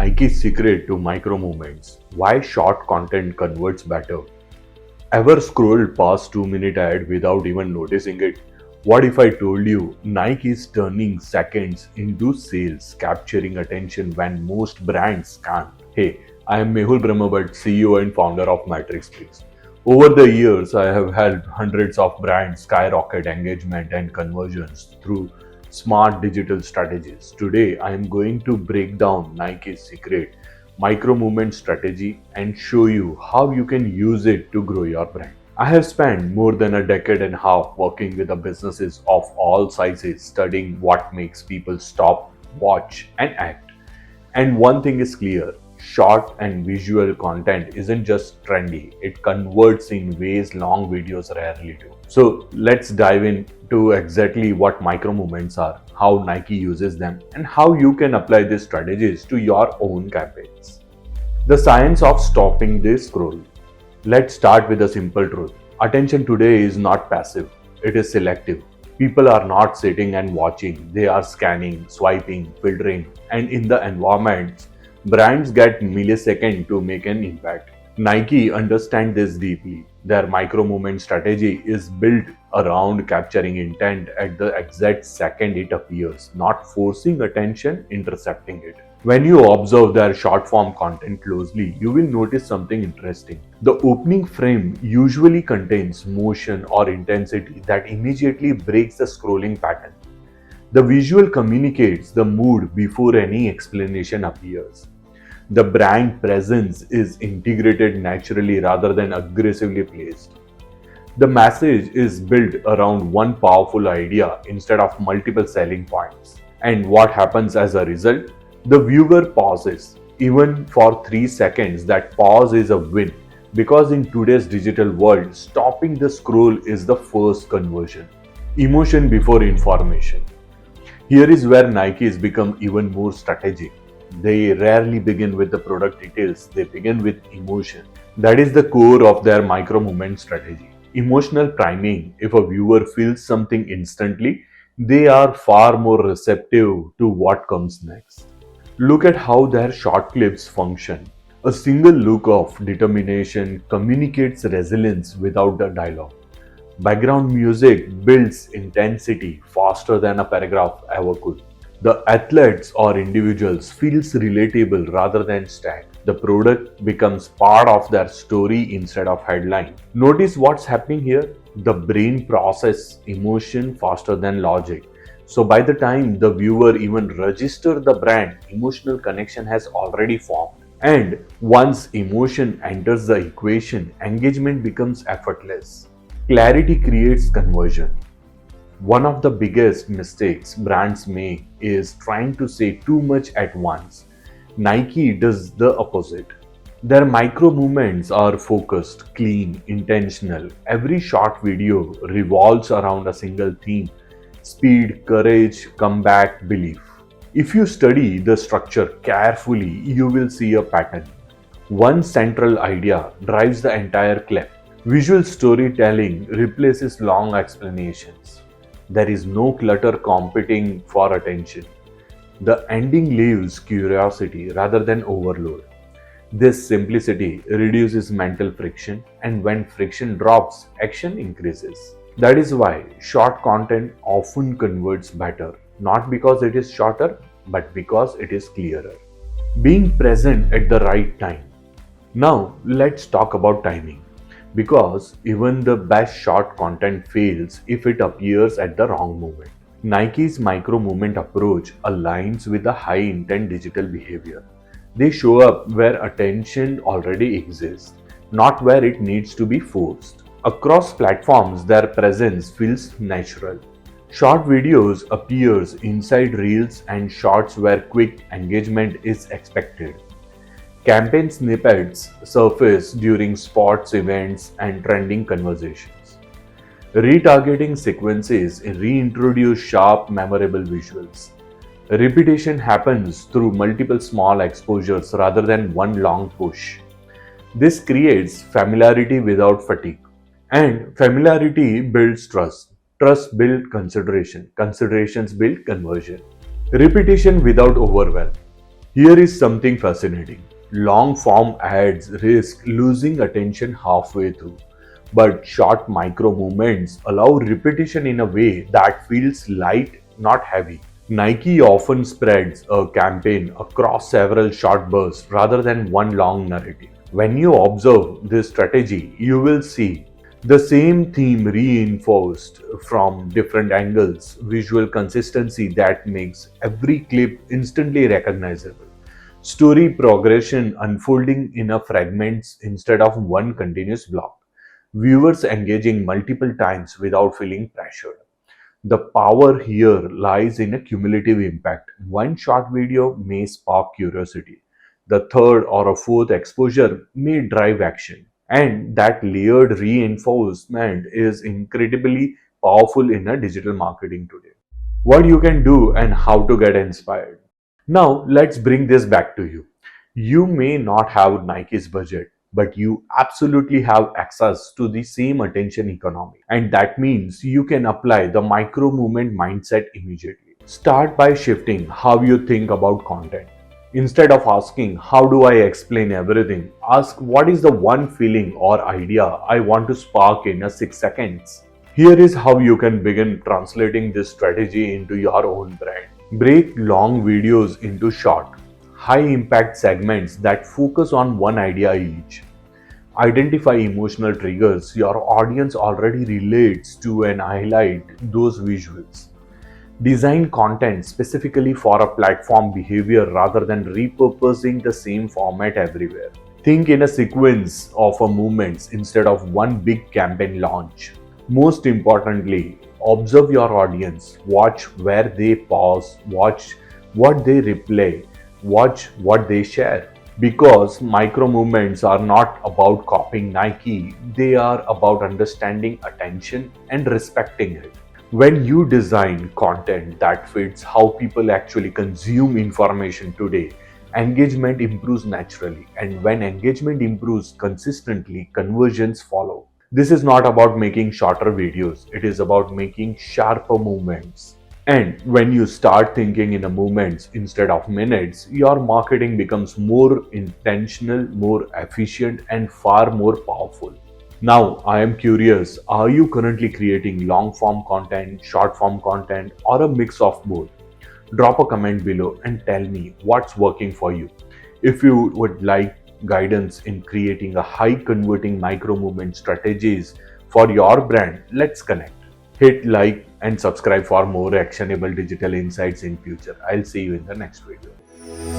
Nike's secret to micro movements. Why short content converts better. Ever scrolled past 2 minute ad without even noticing it? What if I told you Nike is turning seconds into sales, capturing attention when most brands can't? Hey, I am Mehul Brahmbhatt, CEO and founder of Matrix Please. Over the years, I have helped hundreds of brands skyrocket engagement and conversions through smart digital strategies. Today, I am going to break down Nike's secret micro movement strategy and show you how you can use it to grow your brand. I have spent more than a decade and a half working with the businesses of all sizes, studying what makes people stop, watch, and act. And one thing is clear, short and visual content isn't just trendy, it converts in ways long videos rarely do. So let's dive into exactly what micro movements are, how Nike uses them, and how you can apply these strategies to your own campaigns. The science of stopping the scroll. Let's start with a simple truth. Attention today is not passive, it is selective. People are not sitting and watching, they are scanning, swiping, filtering, and in the environments, brands get milliseconds to make an impact. Nike understands this deeply. Their micro movement strategy is built around capturing intent at the exact second it appears, not forcing attention, intercepting it. When you observe their short form content closely, you will notice something interesting. The opening frame usually contains motion or intensity that immediately breaks the scrolling pattern. The visual communicates the mood before any explanation appears. The brand presence is integrated naturally rather than aggressively placed. The message is built around one powerful idea instead of multiple selling points. And what happens as a result? The viewer pauses. Even for 3 seconds, that pause is a win. Because in today's digital world, stopping the scroll is the first conversion. Emotion before information. Here is where Nike has become even more strategic. They rarely begin with the product details, they begin with emotion. That is the core of their micro movement strategy. Emotional priming. If a viewer feels something instantly, they are far more receptive to what comes next. Look at how their short clips function. A single look of determination communicates resilience without the dialogue. Background music builds intensity faster than a paragraph ever could. The athletes or individuals feels relatable rather than static. The product becomes part of their story instead of headline. Notice what's happening here? The brain process emotion faster than logic. So by the time the viewer even registers the brand, emotional connection has already formed. And once emotion enters the equation, engagement becomes effortless. Clarity creates conversion. One of the biggest mistakes brands make is trying to say too much at once. Nike does the opposite. Their micro movements are focused, clean, intentional. Every short video revolves around a single theme: speed, courage, comeback, belief. If you study the structure carefully, you will see a pattern. One central idea drives the entire clip. Visual storytelling replaces long explanations. There is no clutter competing for attention. The ending leaves curiosity rather than overload. This simplicity reduces mental friction, and when friction drops, action increases. That is why short content often converts better, not because it is shorter, but because it is clearer. Being present at the right time. Now, let's talk about timing. Because even the best short content fails if it appears at the wrong moment. Nike's micro movement approach aligns with the high intent digital behavior. They show up where attention already exists, not where it needs to be forced. Across platforms, their presence feels natural. Short videos appears inside reels and shorts where quick engagement is expected. Campaign snippets surface during sports events and trending conversations. Retargeting sequences reintroduce sharp, memorable visuals. Repetition happens through multiple small exposures rather than one long push. This creates familiarity without fatigue. And familiarity builds trust. Trust builds consideration. Considerations build conversion. Repetition without overwhelm. Here is something fascinating. Long form ads risk losing attention halfway through, but short micro movements allow repetition in a way that feels light, not heavy. Nike often spreads a campaign across several short bursts rather than one long narrative. When you observe this strategy, you will see the same theme reinforced from different angles, visual consistency that makes every clip instantly recognizable. Story progression unfolding in a fragments instead of one continuous block. Viewers engaging multiple times without feeling pressured. The power here lies in a cumulative impact. One short video may spark curiosity. The third or a fourth exposure may drive action. And that layered reinforcement is incredibly powerful in a digital marketing today. What you can do and how to get inspired. Now, let's bring this back to you. You may not have Nike's budget, but you absolutely have access to the same attention economy. And that means you can apply the micro movement mindset immediately. Start by shifting how you think about content. Instead of asking, how do I explain everything? Ask, what is the one feeling or idea I want to spark in a 6 seconds? Here is how you can begin translating this strategy into your own brand. Break long videos into short, high impact segments that focus on one idea each. Identify emotional triggers your audience already relates to and highlight those visuals. Design content specifically for a platform behavior rather than repurposing the same format everywhere. Think in a sequence of a movements instead of one big campaign launch. Most importantly, observe your audience. Watch where they pause, watch what they replay, watch what they share. Because micro movements are not about copying Nike, they are about understanding attention and respecting it. When you design content that fits how people actually consume information today, engagement improves naturally. And when engagement improves consistently, conversions follow. This is not about making shorter videos, it is about making sharper movements. And when you start thinking in a movements instead of minutes, your marketing becomes more intentional, more efficient, and far more powerful. Now, I am curious, are you currently creating long form content, short form content, or a mix of both? Drop a comment below and tell me what's working for you. If you would like guidance in creating a high converting micro movement strategies for your brand, let's connect. Hit like and subscribe for more actionable digital insights in future. I'll see you in the next video.